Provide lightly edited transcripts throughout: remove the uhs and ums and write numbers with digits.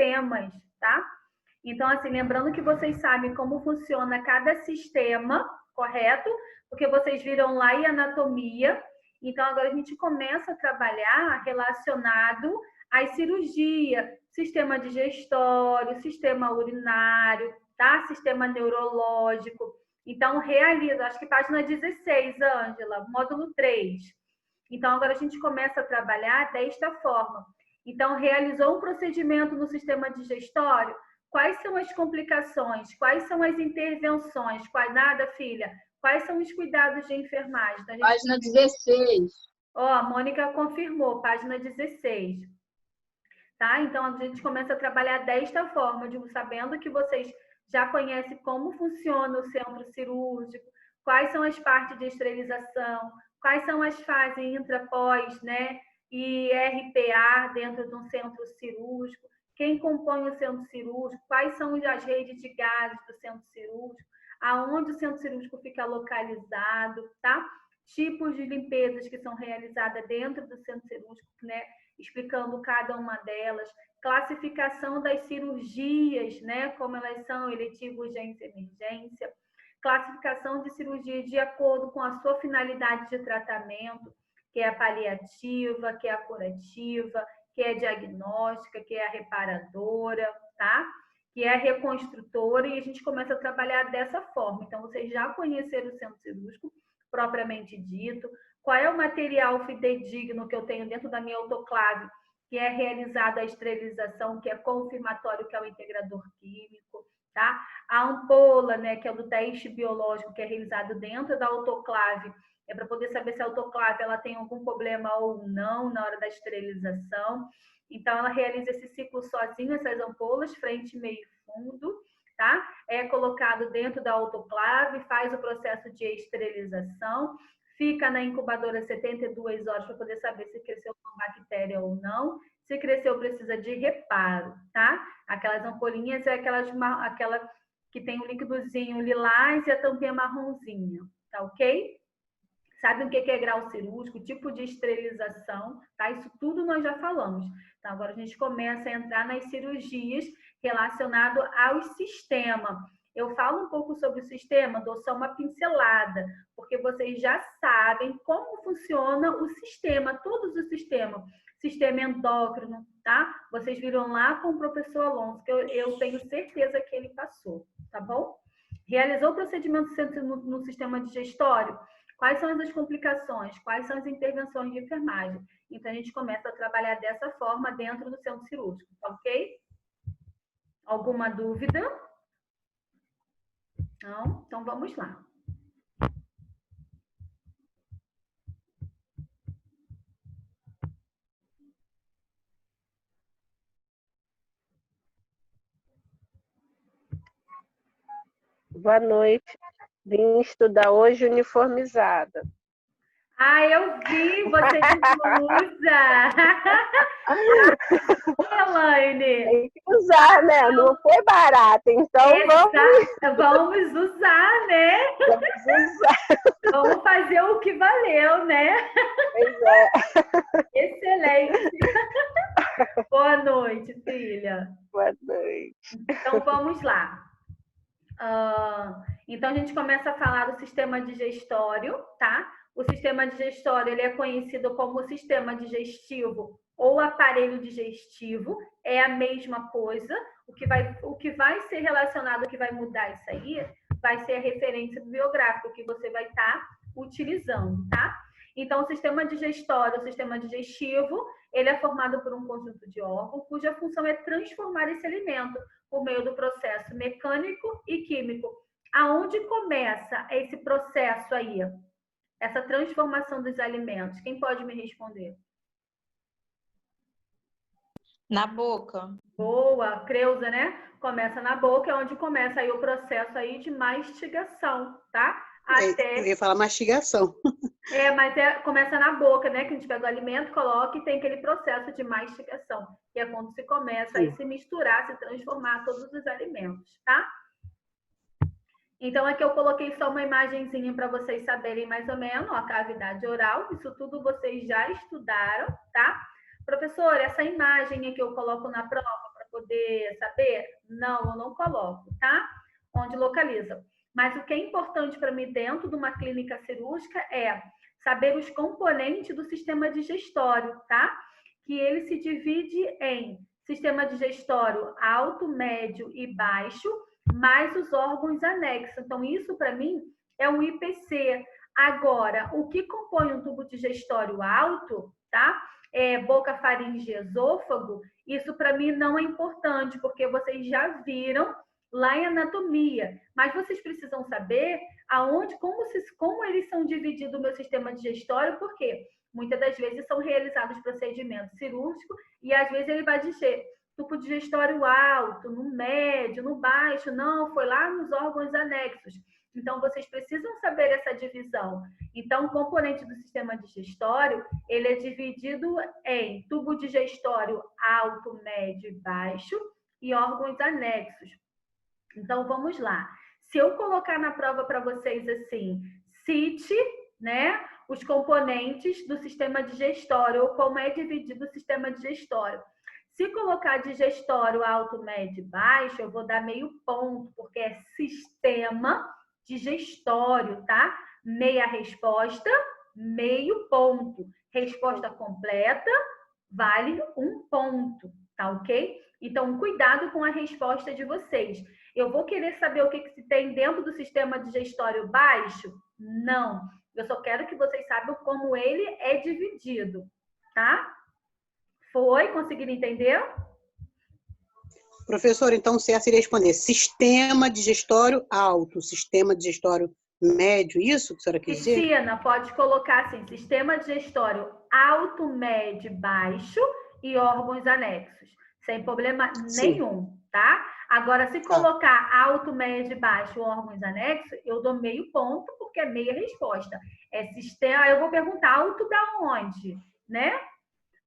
sistemas, tá? Então, assim, lembrando que vocês sabem como funciona cada sistema, correto? Porque vocês viram lá em anatomia. Então, agora a gente começa a trabalhar relacionado às cirurgias, sistema digestório, sistema urinário, tá? Sistema neurológico. Então, realiza, acho que página 16, Ângela, módulo 3. Então, agora a gente começa a trabalhar desta forma. Então, realizou um procedimento no sistema digestório? Quais são as complicações? Quais são as intervenções? Nada, filha. Quais são os cuidados de enfermagem? Então, Página 16. Ó, a Mônica confirmou, página 16. Tá? Então, a gente começa a trabalhar desta forma, sabendo que vocês já conhecem como funciona o centro cirúrgico, quais são as partes de esterilização, quais são as fases intra-pós, né? E RPA dentro de um centro cirúrgico, quem compõe o centro cirúrgico, quais são as redes de gases do centro cirúrgico, aonde o centro cirúrgico fica localizado, tá? Tipos de limpezas que são realizadas dentro do centro cirúrgico, né? Explicando cada uma delas, classificação das cirurgias, né? Como elas são, eletivo, urgência, emergência, classificação de cirurgia de acordo com a sua finalidade de tratamento, que é a paliativa, que é a curativa, que é a diagnóstica, que é a reparadora, tá? Que é a reconstrutora, e a gente começa a trabalhar dessa forma. Então, vocês já conheceram o centro cirúrgico, propriamente dito, qual é o material fidedigno que eu tenho dentro da minha autoclave, que é realizada a esterilização, que é confirmatório, que é o integrador químico, tá? A ampola, né, que é do teste biológico, que é realizado dentro da autoclave, é para poder saber se a autoclave ela tem algum problema ou não na hora da esterilização. Então, ela realiza esse ciclo sozinho, essas ampolas, frente, meio e fundo, tá? É colocado dentro da autoclave, faz o processo de esterilização, fica na incubadora 72 horas para poder saber se cresceu com bactéria ou não. Se cresceu, precisa de reparo, tá? Aquelas ampolinhas é aquela que tem o líquidozinho lilás e a tampinha marronzinha, tá ok? Sabe o que é grau cirúrgico, tipo de esterilização, tá? Isso tudo nós já falamos. Então, agora a gente começa a entrar nas cirurgias relacionadas ao sistema. Eu falo um pouco sobre o sistema, dou só uma pincelada, porque vocês já sabem como funciona o sistema, todos os sistemas. Sistema endócrino, tá? Vocês viram lá com o professor Alonso, que eu tenho certeza que ele passou, tá bom? Realizou o procedimento no sistema digestório? Quais são as complicações? Quais são as intervenções de enfermagem? Então, a gente começa a trabalhar dessa forma dentro do centro cirúrgico, ok? Alguma dúvida? Não? Então, vamos lá. Boa noite. Vim estudar hoje uniformizada. Ah, eu vi, você de blusa. Elaine. Tem que usar, né? Não foi barato, então vamos usar, né? Vamos usar. Vamos fazer o que valeu, né? Pois é. Excelente. Boa noite, filha. Boa noite. Então, vamos lá. Então, a gente começa a falar do sistema digestório, tá? O sistema digestório ele é conhecido como sistema digestivo ou aparelho digestivo, é a mesma coisa. O que vai ser relacionado, o que vai mudar isso aí, vai ser a referência bibliográfica que você vai estar utilizando, tá? Então, o sistema digestório, o sistema digestivo, ele é formado por um conjunto de órgãos cuja função é transformar esse alimento por meio do processo mecânico e químico. Aonde começa esse processo aí? Essa transformação dos alimentos? Quem pode me responder? Na boca. Boa, Creuza, né? Começa na boca, é onde começa aí o processo aí de mastigação, tá? Eu ia falar mastigação. Mas começa na boca, né? Que a gente pega o alimento, coloca e tem aquele processo de mastigação, que é quando se começa a se misturar, se transformar todos os alimentos, tá? Então, aqui eu coloquei só uma imagenzinha para vocês saberem mais ou menos, ó, a cavidade oral, isso tudo vocês já estudaram, tá? Professor, essa imagem aqui eu coloco na prova para poder saber? Não, eu não coloco, tá? Onde localiza. Mas o que é importante para mim dentro de uma clínica cirúrgica é saber os componentes do sistema digestório, tá? Que ele se divide em sistema digestório alto, médio e baixo, mais os órgãos anexos. Então, isso para mim é o IPC. Agora, o que compõe um tubo digestório alto, tá? Boca, faringe, esôfago, isso para mim não é importante, porque vocês já viram lá em anatomia, mas vocês precisam saber aonde, como eles são divididos o meu sistema digestório, porque muitas das vezes são realizados procedimentos cirúrgicos e às vezes ele vai dizer tubo digestório alto, no médio, no baixo, não, foi lá nos órgãos anexos. Então, vocês precisam saber essa divisão. Então, o componente do sistema digestório, ele é dividido em tubo digestório alto, médio e baixo e órgãos anexos. Então, vamos lá. Se eu colocar na prova para vocês assim, cite, né, os componentes do sistema digestório, ou como é dividido o sistema digestório. Se colocar digestório alto, médio e baixo, eu vou dar meio ponto, porque é sistema digestório, tá? Meia resposta, meio ponto. Resposta completa, vale 1 ponto, tá ok? Então, cuidado com a resposta de vocês. Eu vou querer saber o que se tem dentro do sistema digestório baixo? Não. Eu só quero que vocês saibam como ele é dividido, tá? Foi? Conseguiram entender? Professor, então você iria responder sistema digestório alto, sistema digestório médio, isso que a senhora quis dizer? Cristina, pode colocar assim, sistema digestório alto, médio, baixo e órgãos anexos. Sem problema nenhum, tá? Agora, se colocar alto, médio e baixo órgãos anexos, eu dou meio ponto, porque é meia resposta. É sistema, eu vou perguntar alto da onde, né?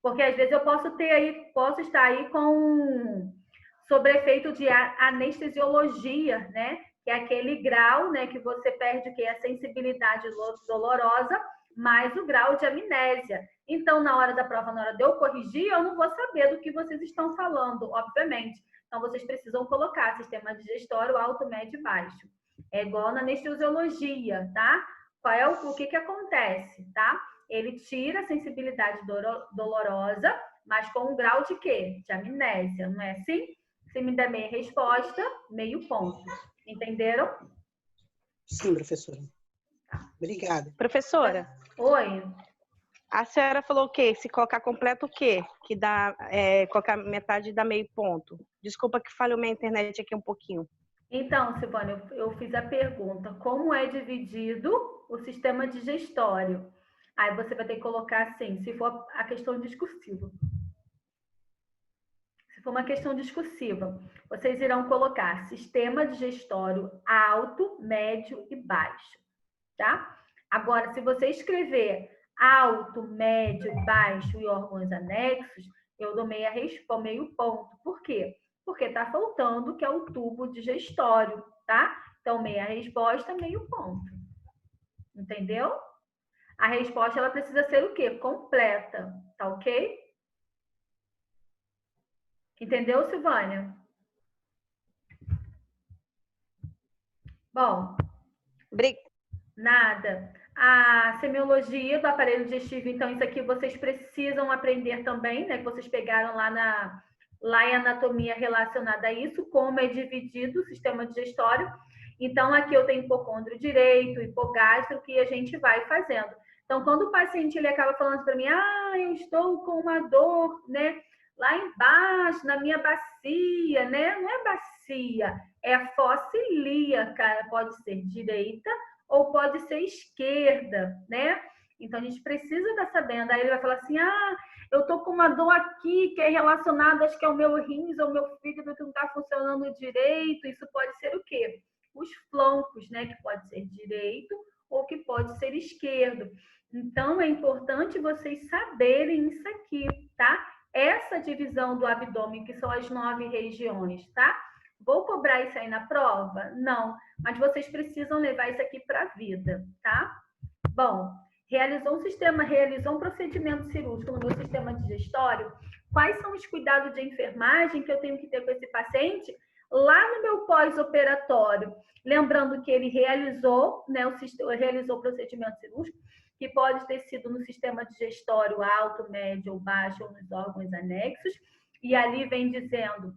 Porque às vezes eu posso estar aí com sobre efeito de anestesiologia, né? Que é aquele grau, né, que você perde o que é a sensibilidade dolorosa, mais o grau de amnésia. Então, na hora da prova, na hora de eu corrigir, eu não vou saber do que vocês estão falando, obviamente. Então, vocês precisam colocar sistema digestório alto, médio e baixo. É igual na anestesiologia, tá? O que acontece, tá? Ele tira a sensibilidade dolorosa, mas com um grau de quê? De amnésia, não é assim? Se me der meia resposta, meio ponto. Entenderam? Sim, professora. Obrigada. Professora. Oi. A senhora falou o quê? Se colocar completo o quê? Que dá, colocar metade dá meio ponto. Desculpa que falhou minha internet aqui um pouquinho. Então, Silvana, eu fiz a pergunta. Como é dividido o sistema digestório? Aí você vai ter que colocar assim, se for a questão discursiva. Se for uma questão discursiva, vocês irão colocar sistema digestório alto, médio e baixo, tá? Agora, se você escrever alto, médio, baixo e órgãos anexos, eu dou meio ponto. Por quê? Porque tá faltando que é o tubo digestório, tá? Então, meia resposta, meio ponto. Entendeu? A resposta, ela precisa ser o quê? Completa, tá ok? Entendeu, Silvânia? Bom. Nada. A semiologia do aparelho digestivo, então, isso aqui vocês precisam aprender também, né? Que vocês pegaram lá em anatomia relacionada a isso, como é dividido o sistema digestório. Então, aqui eu tenho hipocôndrio direito, hipogástrico, e a gente vai fazendo. Então, quando o paciente ele acaba falando para mim, eu estou com uma dor, né? Lá embaixo, na minha bacia, né? Não é bacia, é fossa ilíaca, pode ser direita ou pode ser esquerda, né? Então, a gente precisa estar sabendo. Aí ele vai falar assim, eu tô com uma dor aqui que é relacionada, acho que é o meu rins ou o meu fígado que não está funcionando direito. Isso pode ser o quê? Os flancos, né? Que pode ser direito ou que pode ser esquerdo. Então, é importante vocês saberem isso aqui, tá? Essa divisão do abdômen, que são as 9 regiões, tá? Vou cobrar isso aí na prova? Não, mas vocês precisam levar isso aqui para a vida, tá? Bom, realizou um procedimento cirúrgico no meu sistema digestório, quais são os cuidados de enfermagem que eu tenho que ter com esse paciente lá no meu pós-operatório. Lembrando que ele realizou, né, realizou o procedimento cirúrgico, que pode ter sido no sistema digestório alto, médio ou baixo, ou nos órgãos anexos, e ali vem dizendo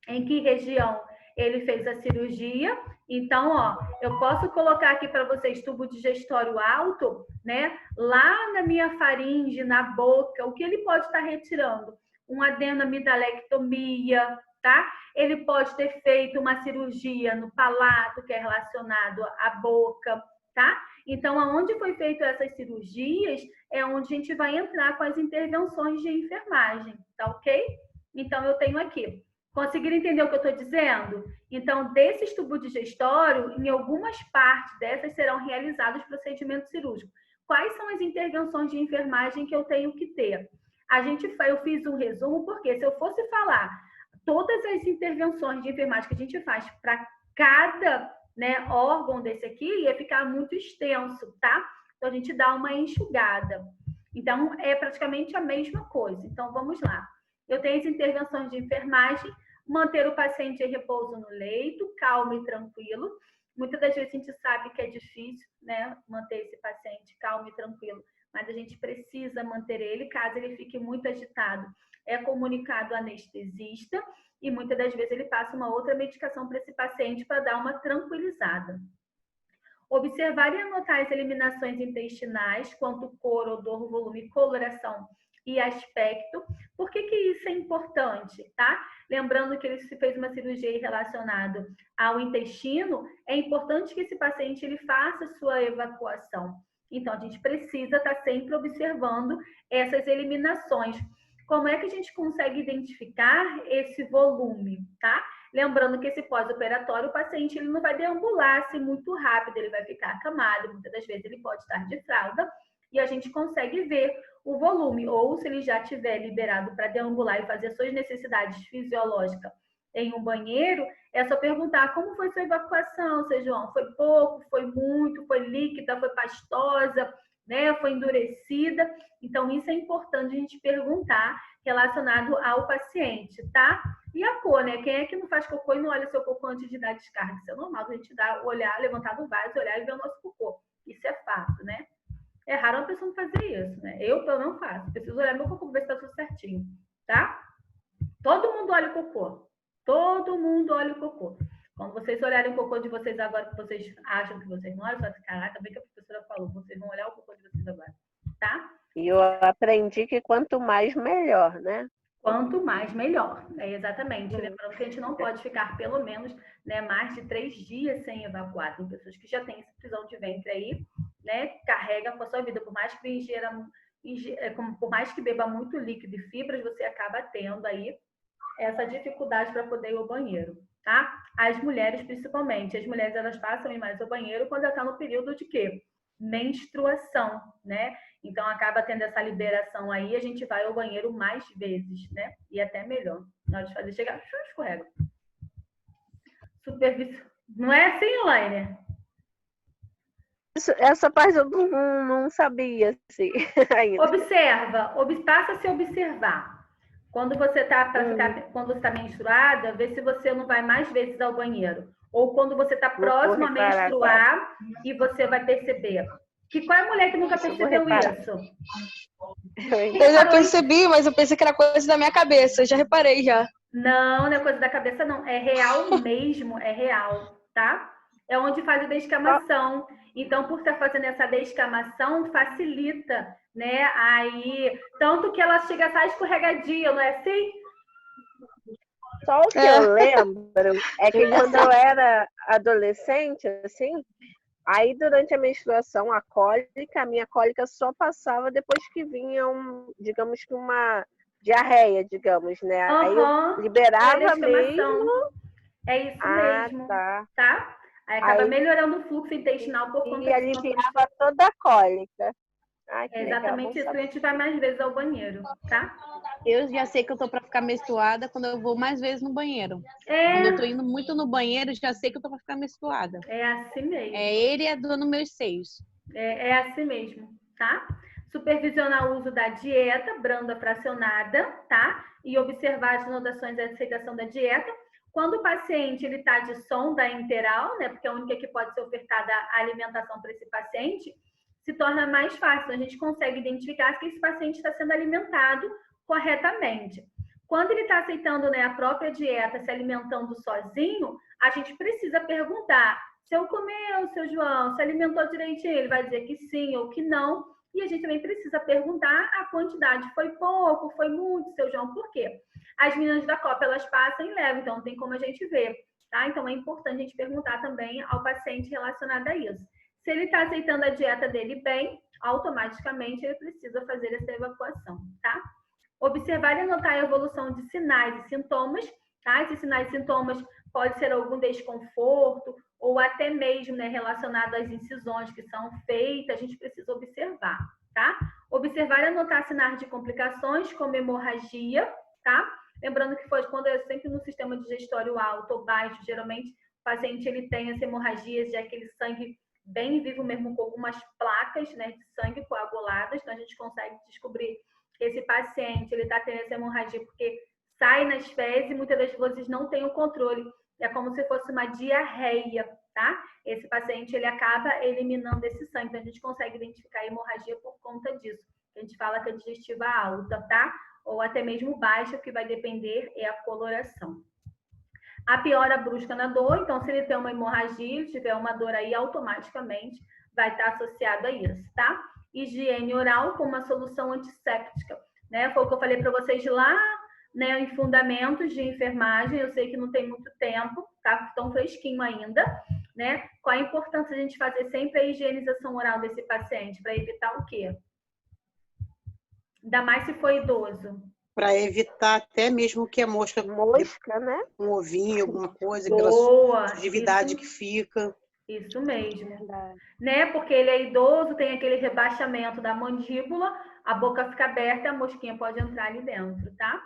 em que região ele fez a cirurgia. Então, ó, eu posso colocar aqui para vocês tubo digestório alto, né? Lá na minha faringe, na boca, o que ele pode estar retirando? Uma adenomidalectomia, tá? Ele pode ter feito uma cirurgia no palato, que é relacionado à boca, tá? Então, aonde foi feito essas cirurgias é onde a gente vai entrar com as intervenções de enfermagem, tá ok? Então, eu tenho aqui. Conseguiram entender o que eu estou dizendo? Então, desses tubos digestório, em algumas partes dessas serão realizados procedimentos cirúrgicos. Quais são as intervenções de enfermagem que eu tenho que ter? Eu fiz um resumo, porque se eu fosse falar todas as intervenções de enfermagem que a gente faz para cada, né, órgão desse aqui, ia ficar muito extenso, tá? Então, a gente dá uma enxugada. Então, é praticamente a mesma coisa. Então, vamos lá. Eu tenho as intervenções de enfermagem, manter o paciente em repouso no leito, calmo e tranquilo. Muitas das vezes a gente sabe que é difícil, né, manter esse paciente calmo e tranquilo, mas a gente precisa manter ele, caso ele fique muito agitado. É comunicado ao anestesista e muitas das vezes ele passa uma outra medicação para esse paciente para dar uma tranquilizada. Observar e anotar as eliminações intestinais, quanto cor, odor, volume, coloração e aspecto. Por que isso é importante, tá? Lembrando que ele se fez uma cirurgia relacionada ao intestino, é importante que esse paciente ele faça a sua evacuação. Então, a gente precisa estar sempre observando essas eliminações. Como é que a gente consegue identificar esse volume, tá? Lembrando que esse pós-operatório, o paciente ele não vai deambular assim muito rápido, ele vai ficar acamado, muitas das vezes ele pode estar de fralda, e a gente consegue ver o volume, ou se ele já tiver liberado para deambular e fazer suas necessidades fisiológicas em um banheiro, é só perguntar como foi sua evacuação, seu João, foi pouco, foi muito, foi líquida, foi pastosa, né? Foi endurecida. Então, isso é importante a gente perguntar relacionado ao paciente, tá? E a cor, né? Quem é que não faz cocô e não olha seu cocô antes de dar descarga? Isso é normal, a gente olhar, levantar do vaso, olhar e ver o nosso cocô. Isso é fato, né? É raro uma pessoa não fazer isso, né? Eu, pelo menos, faço. Preciso olhar meu cocô para ver se tá tudo certinho, tá? Todo mundo olha o cocô. Todo mundo olha o cocô. Quando vocês olharem o cocô de vocês agora, que vocês acham que vocês não olham, só que, caraca, bem que a professora falou, vocês vão olhar o cocô de vocês agora, tá? E eu aprendi que quanto mais, melhor, né? Quanto mais, melhor. É exatamente. Lembrando que a gente não pode ficar, pelo menos, né, mais de 3 dias sem evacuar. Tem pessoas que já têm essa prisão de ventre aí, né? Carrega com a sua vida. Por mais que por mais que beba muito líquido e fibras, você acaba tendo aí essa dificuldade para poder ir ao banheiro, tá? As mulheres, principalmente. As mulheres, elas passam ir mais ao banheiro quando ela está no período de quê? Menstruação, né? Então, acaba tendo essa liberação aí, a gente vai ao banheiro mais vezes, né? E até melhor. Na hora de fazer, chegar, escorrega. Supervisão. Não é assim, Elaine? Essa parte eu não sabia, assim, ainda. Observa, passa a se observar. Quando você está quando você está menstruada, vê se você não vai mais vezes ao banheiro. Ou quando você está próximo a menstruar e você vai perceber. Qual é a mulher que nunca percebeu isso? Eu já percebi, mas eu pensei que era coisa da minha cabeça. Eu já reparei já. Não é coisa da cabeça, não. É real mesmo, é real, tá? É onde faz a descamação. Então, por estar fazendo essa descamação, facilita, né? Aí, tanto que ela chega a estar escorregadia, não é assim? Só o que eu lembro é que quando eu era adolescente, assim, aí durante a menstruação, a minha cólica só passava depois que vinha digamos que uma diarreia, digamos, né? Aí eu liberava mesmo. É isso mesmo, tá? Aí acaba melhorando o fluxo intestinal por conta e aliviava toda a cólica. Ai, é exatamente isso, a gente vai mais vezes ao banheiro, tá? Eu já sei que eu tô pra ficar menstruada quando eu vou mais vezes no banheiro. Quando eu tô indo muito no banheiro, já sei que eu tô pra ficar menstruada. É assim mesmo. É ele e a dor nos meus seios. É assim mesmo, tá? Supervisionar o uso da dieta branda fracionada, tá? E observar as anotações da aceitação da dieta. Quando o paciente ele está de sonda enteral, né? Porque é a única que pode ser ofertada a alimentação para esse paciente, se torna mais fácil. A gente consegue identificar se esse paciente está sendo alimentado corretamente. Quando ele está aceitando, né, a própria dieta, se alimentando sozinho, a gente precisa perguntar: seu comeu, seu João, se alimentou direitinho? Ele vai dizer que sim ou que não. E a gente também precisa perguntar a quantidade. Foi pouco, foi muito, seu João, por quê? As meninas da Copa, elas passam e levam, então não tem como a gente ver, tá? Então é importante a gente perguntar também ao paciente relacionado a isso. Se ele está aceitando a dieta dele bem, automaticamente ele precisa fazer essa evacuação, tá? Observar e anotar a evolução de sinais e sintomas, tá? Esses sinais e sintomas pode ser algum desconforto ou até mesmo, né, relacionado às incisões que são feitas, a gente precisa observar, tá? Observar e anotar sinais de complicações, como hemorragia, tá? Lembrando que foi quando é sempre no sistema digestório alto ou baixo, geralmente o paciente ele tem essa hemorragia, já aquele sangue bem vivo mesmo, com algumas placas, né, de sangue coaguladas, então a gente consegue descobrir que esse paciente ele está tendo essa hemorragia porque sai nas fezes e muitas das vezes não tem o controle. É como se fosse uma diarreia, tá? Esse paciente ele acaba eliminando esse sangue, então a gente consegue identificar a hemorragia por conta disso. A gente fala que é digestiva alta, tá? Ou até mesmo baixa, que vai depender é a coloração. A piora brusca na dor, então se ele tem uma hemorragia, ele tiver uma dor aí, automaticamente vai estar associado a isso, tá? Higiene oral com uma solução antisséptica, né? Foi o que eu falei para vocês lá, né, em fundamentos de enfermagem. Eu sei que não tem muito tempo, tá tão fresquinho ainda, né? Qual a importância de a gente fazer sempre a higienização oral desse paciente para evitar o quê? Ainda mais se for idoso. Para evitar até mesmo que a mosca, né? Um ovinho, alguma coisa, Boa, aquela sujidade que fica. Isso mesmo. Né? Porque ele é idoso, tem aquele rebaixamento da mandíbula, a boca fica aberta e a mosquinha pode entrar ali dentro, tá?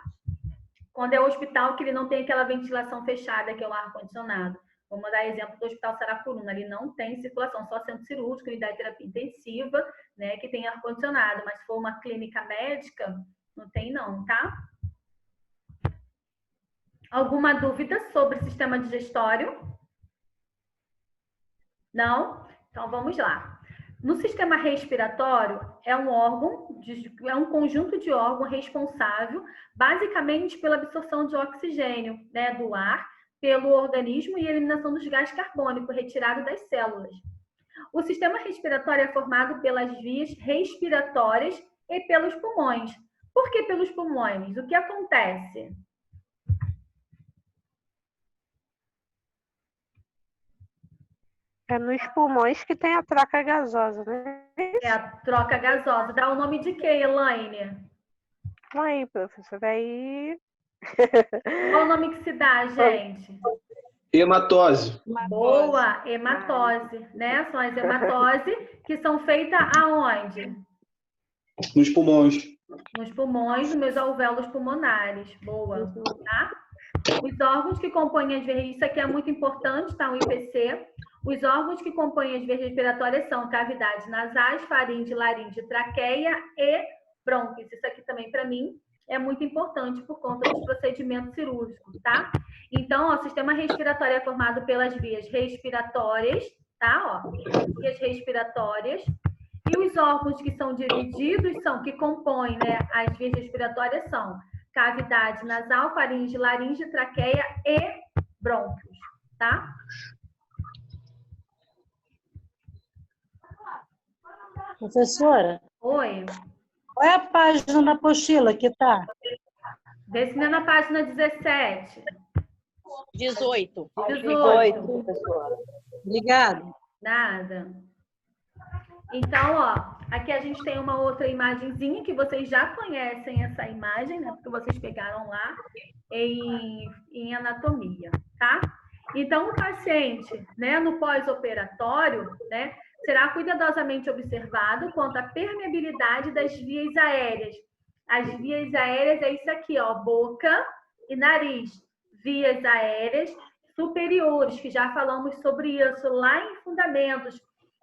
Quando é o hospital que ele não tem aquela ventilação fechada, que é o ar-condicionado. Vamos dar exemplo do Hospital Saracuruna. Ali não tem circulação, só centro cirúrgico, unidade de terapia intensiva, né, que tem ar-condicionado. Mas se for uma clínica médica, não tem não, tá? Alguma dúvida sobre o sistema digestório? Não? Então vamos lá. No sistema respiratório, é um órgão, é um conjunto de órgãos responsável basicamente pela absorção de oxigênio, né, do ar pelo organismo e eliminação dos gases carbônicos retirados das células. O sistema respiratório é formado pelas vias respiratórias e pelos pulmões. Por que pelos pulmões? O que acontece? É nos pulmões que tem a troca gasosa, né? É a troca gasosa. Dá o nome de quê, Elaine? Aí, professora, aí... Qual o nome que se dá, gente? Hematose. Boa, hematose, né? São as hematoses que são feitas aonde? Nos pulmões. Nos pulmões, nos alvéolos pulmonares. Boa, tá? Os órgãos que compõem as vias, isso aqui é muito importante, tá? O IPC. Os órgãos que compõem as vias respiratórias são cavidades nasais, faringe, laringe, traqueia e brônquios. Isso aqui também, para mim, é muito importante por conta dos procedimentos cirúrgicos, tá? Então, ó, o sistema respiratório é formado pelas vias respiratórias, tá? Ó, vias respiratórias. E os órgãos que são divididos que compõem, né, as vias respiratórias são cavidade nasal, faringe, laringe, traqueia e brônquios, tá? Professora? Oi. Qual é a página da apostila que tá? Vê se não é na página 17. 18. 18. professora. Obrigada. Nada. Então, ó, aqui a gente tem uma outra imagenzinha que vocês já conhecem essa imagem, né? Porque vocês pegaram lá em anatomia, tá? Então, o paciente, né, no pós-operatório, né, será cuidadosamente observado quanto à permeabilidade das vias aéreas. As vias aéreas é isso aqui, ó, boca e nariz. Vias aéreas superiores, que já falamos sobre isso lá em fundamentos.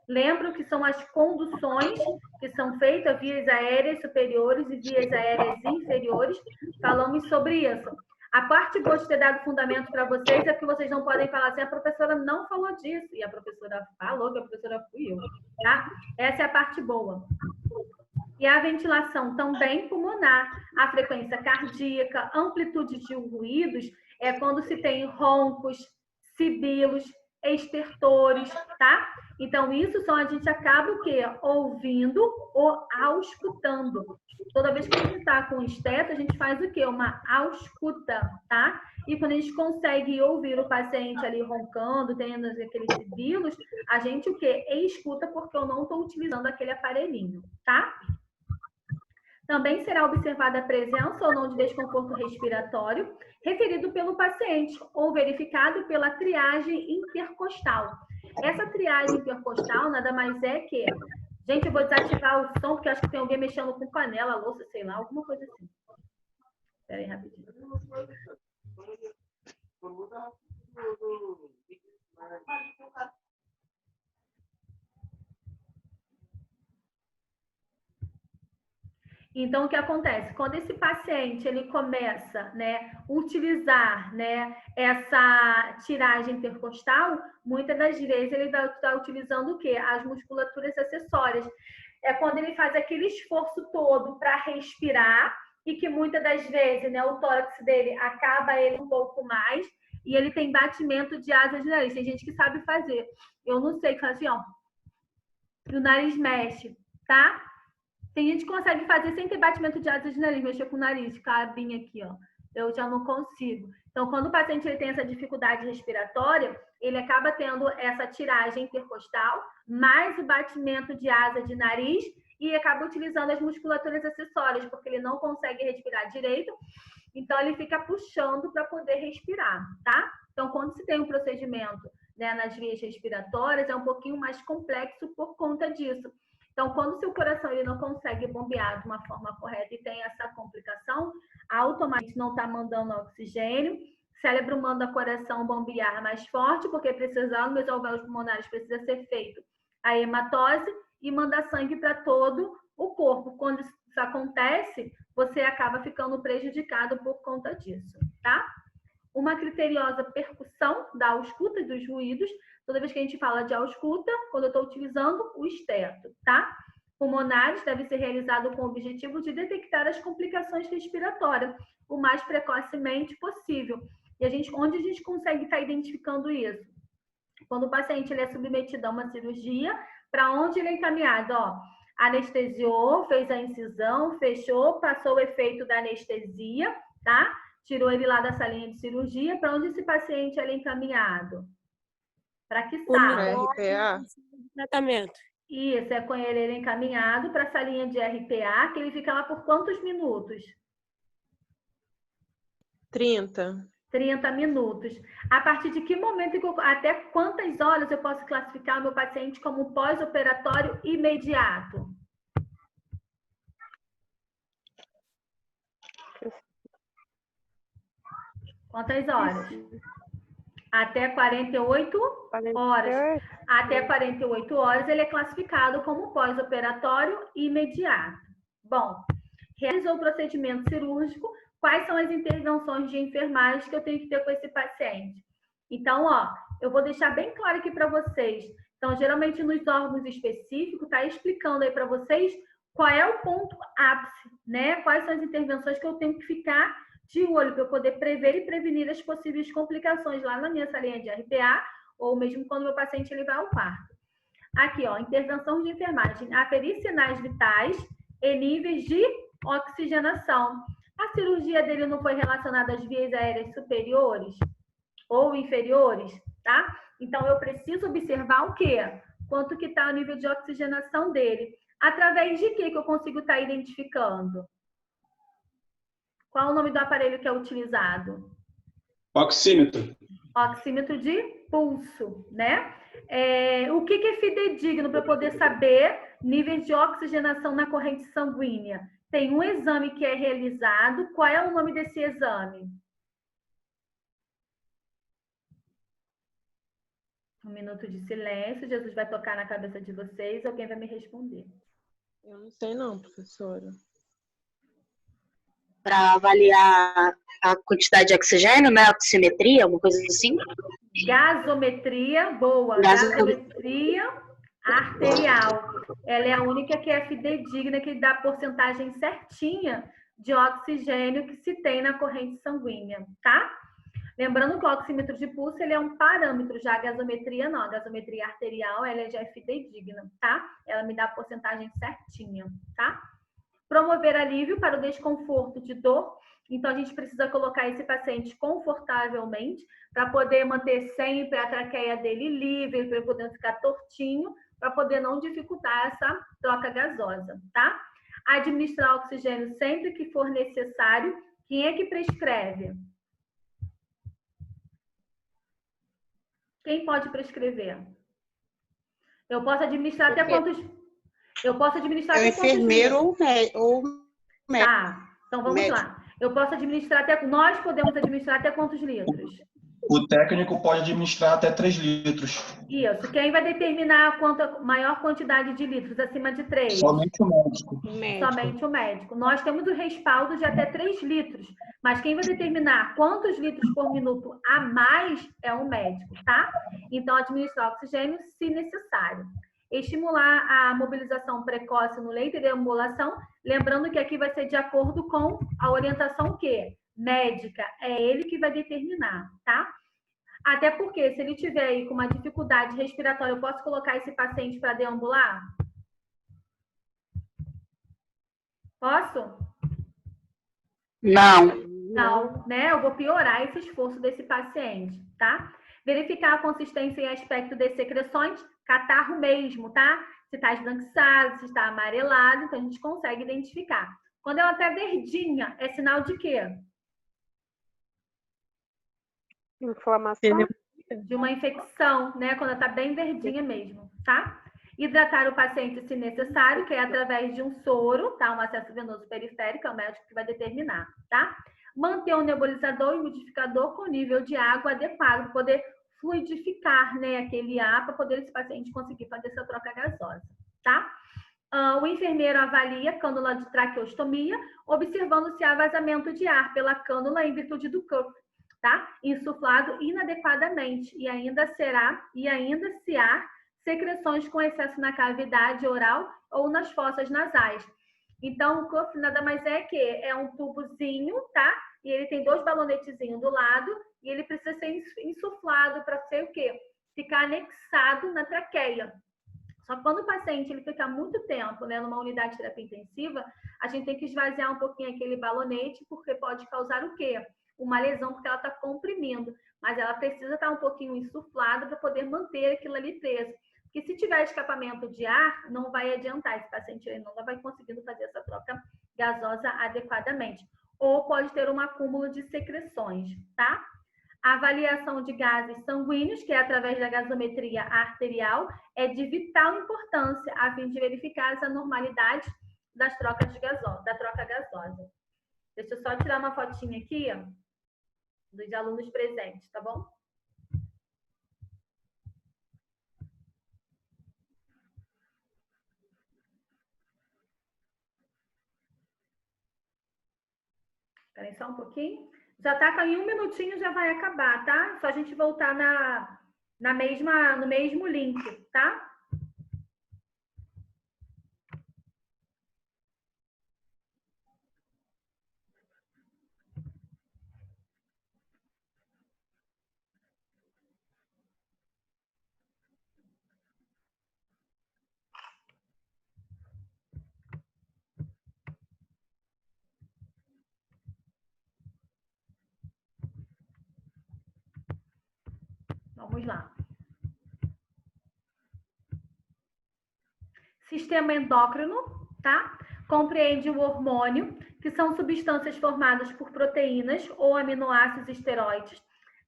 Lembram que são as conduções que são feitas vias aéreas superiores e vias aéreas inferiores. Falamos sobre isso. A parte boa de ter dado fundamento para vocês é que vocês não podem falar assim, a professora não falou disso. E a professora falou que a professora fui eu, tá? Essa é a parte boa. E a ventilação também pulmonar, a frequência cardíaca, amplitude de ruídos, é quando se tem roncos, sibilos, estertores, tá? Então, isso só a gente acaba o quê? Ouvindo ou auscultando. Toda vez que a gente está com esteto, a gente faz o quê? Uma ausculta, tá? E quando a gente consegue ouvir o paciente ali roncando, tendo aqueles sibilos, a gente o quê? Escuta porque eu não estou utilizando aquele aparelhinho, tá? Também será observada a presença ou não de desconforto respiratório referido pelo paciente ou verificado pela triagem intercostal. Essa triagem intercostal nada mais é que... Gente, eu vou desativar o som porque acho que tem alguém mexendo com panela, louça, sei lá, alguma coisa assim. Espera aí, rapidinho. Então, o que acontece? Quando esse paciente ele começa, né, utilizar, né, essa tiragem intercostal, muitas das vezes ele vai estar utilizando o quê? As musculaturas acessórias. É quando ele faz aquele esforço todo para respirar e que muitas das vezes, né, o tórax dele acaba ele um pouco mais e ele tem batimento de asa de nariz. Tem gente que sabe fazer. Eu não sei, faz assim, ó. E o nariz mexe, tá? Tem gente que consegue fazer sem ter batimento de asa de nariz, mexer com o nariz, ficar bem aqui, ó. Eu já não consigo. Então, quando o paciente ele tem essa dificuldade respiratória, ele acaba tendo essa tiragem intercostal, mais o batimento de asa de nariz e acaba utilizando as musculaturas acessórias, porque ele não consegue respirar direito, então ele fica puxando para poder respirar, tá? Então, quando se tem um procedimento, né, nas vias respiratórias, é um pouquinho mais complexo por conta disso. Então, quando o seu coração ele não consegue bombear de uma forma correta e tem essa complicação, automaticamente não está mandando oxigênio, o cérebro manda o coração bombear mais forte, porque precisando dos alvéolos pulmonares precisa ser feito a hematose e manda sangue para todo o corpo. Quando isso acontece, você acaba ficando prejudicado por conta disso, tá? Uma criteriosa percussão da ausculta dos ruídos, toda vez que a gente fala de ausculta, quando eu estou utilizando o esteto, tá? Pulmonares deve ser realizado com o objetivo de detectar as complicações respiratórias o mais precocemente possível. E onde a gente consegue estar identificando isso? Quando o paciente ele é submetido a uma cirurgia, para onde ele é encaminhado? Ó, anestesiou, fez a incisão, fechou, passou o efeito da anestesia, tá? Tirou ele lá da salinha de cirurgia, para onde esse paciente é encaminhado? Para que sala? RPA. Tratamento. Isso, é com ele encaminhado para a salinha de RPA, que ele fica lá por quantos minutos? 30. 30 minutos. A partir de que momento, até quantas horas eu posso classificar o meu paciente como pós-operatório imediato? Quantas horas? Até 48 horas. Até 48 horas ele é classificado como pós-operatório imediato. Bom, realizou o procedimento cirúrgico, quais são as intervenções de enfermagem que eu tenho que ter com esse paciente? Então, ó, eu vou deixar bem claro aqui para vocês. Então, geralmente nos órgãos específicos, tá explicando aí para vocês qual é o ponto ápice, né? Quais são as intervenções que eu tenho que ficar de olho para eu poder prever e prevenir as possíveis complicações lá na minha salinha de RPA ou mesmo quando meu paciente ele vai ao parto. Aqui, ó, intervenção de enfermagem, aferir sinais vitais e níveis de oxigenação. A cirurgia dele não foi relacionada às vias aéreas superiores ou inferiores, tá? Então, eu preciso observar o quê? Quanto que está o nível de oxigenação dele. Através de que eu consigo estar identificando? Qual o nome do aparelho que é utilizado? Oxímetro. Oxímetro de pulso, né? O que é fidedigno para poder saber níveis de oxigenação na corrente sanguínea? Tem um exame que é realizado. Qual é o nome desse exame? Um minuto de silêncio. Jesus vai tocar na cabeça de vocês. Alguém vai me responder. Eu não sei não, professora. Para avaliar a quantidade de oxigênio, né? Oximetria, alguma coisa assim? Gasometria, boa. Gasometria arterial. Ela é a única que é fidedigna, que dá a porcentagem certinha de oxigênio que se tem na corrente sanguínea, tá? Lembrando que o oxímetro de pulso, ele é um parâmetro, já a gasometria não. A gasometria arterial, ela já é fidedigna, tá? Ela me dá a porcentagem certinha, tá? Promover alívio para o desconforto de dor. Então, a gente precisa colocar esse paciente confortavelmente para poder manter sempre a traqueia dele livre, para ele poder ficar tortinho, para poder não dificultar essa troca gasosa, tá? Administrar oxigênio sempre que for necessário. Quem é que prescreve? Quem pode prescrever? Eu posso administrar até quantos... Eu posso administrar até quantos enfermeiro ou médico. Tá, então vamos lá. Eu posso administrar até... Nós podemos administrar até quantos litros? O técnico pode administrar até 3 litros. Isso. Quem vai determinar a maior quantidade de litros, acima de 3? Somente o médico. Somente o médico. Nós temos o respaldo de até 3 litros. Mas quem vai determinar quantos litros por minuto a mais é o médico, tá? Então, administrar oxigênio se necessário. Estimular a mobilização precoce no leito de deambulação, lembrando que aqui vai ser de acordo com a orientação médica. É ele que vai determinar, tá? Até porque, se ele tiver aí com uma dificuldade respiratória, eu posso colocar esse paciente para deambular? Posso? Não, né? Eu vou piorar esse esforço desse paciente, tá? Verificar a consistência e aspecto das secreções, catarro mesmo, tá? Se está esbranquiçado, se está amarelado, então a gente consegue identificar. Quando ela está verdinha, é sinal de quê? Inflamação. De uma infecção, né? Quando ela está bem verdinha mesmo, tá? Hidratar o paciente se necessário, que é através de um soro, tá? Um acesso venoso periférico, é o médico que vai determinar, tá? Manter o nebulizador e umidificador com nível de água adequado, para poder fluidificar, né, aquele ar, para poder esse paciente conseguir fazer essa troca gasosa, tá? O enfermeiro avalia a cânula de traqueostomia, observando se há vazamento de ar pela cânula em virtude do cuff, tá? Insuflado inadequadamente e ainda se há secreções com excesso na cavidade oral ou nas fossas nasais. Então, o cuff nada mais é que é um tubozinho, tá? E ele tem 2 balonetezinhos do lado e ele precisa ser insuflado para ser o quê? Ficar anexado na traqueia. Só que quando o paciente ele fica muito tempo, né, numa unidade de terapia intensiva, a gente tem que esvaziar um pouquinho aquele balonete, porque pode causar o quê? Uma lesão, porque ela está comprimindo. Mas ela precisa estar um pouquinho insuflada para poder manter aquilo ali preso. Porque se tiver escapamento de ar, não vai adiantar. Esse paciente ele não vai conseguindo fazer essa troca gasosa adequadamente. Ou pode ter um acúmulo de secreções, tá? A avaliação de gases sanguíneos, que é através da gasometria arterial, é de vital importância a fim de verificar as anormalidades das trocas de da troca gasosa. Deixa eu só tirar uma fotinha aqui, ó, dos alunos presentes, tá bom? Esperem só um pouquinho. Já tá em 1 minutinho, já vai acabar, tá? Só a gente voltar no mesmo link, tá? Vamos lá. Sistema endócrino, tá? Compreende o hormônio, que são substâncias formadas por proteínas ou aminoácidos esteroides,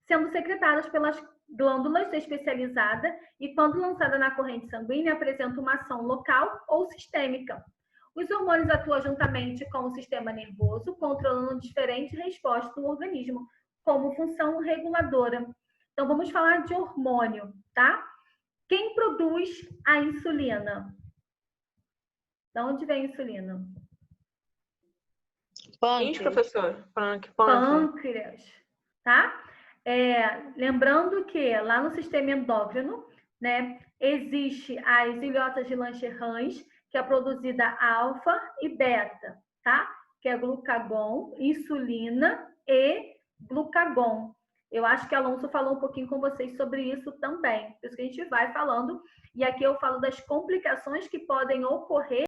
sendo secretadas pelas glândulas especializadas e, quando lançada na corrente sanguínea, apresenta uma ação local ou sistêmica. Os hormônios atuam juntamente com o sistema nervoso, controlando diferentes respostas do organismo, como função reguladora. Então, vamos falar de hormônio, tá? Quem produz a insulina? De onde vem a insulina? Rins, professor? Pâncreas, tá? Lembrando que lá no sistema endócrino, né, existe as ilhotas de Langerhans, que é produzida alfa e beta, tá? Que é glucagon, insulina e glucagon. Eu acho que Alonso falou um pouquinho com vocês sobre isso também. Por isso que a gente vai falando. E aqui eu falo das complicações que podem ocorrer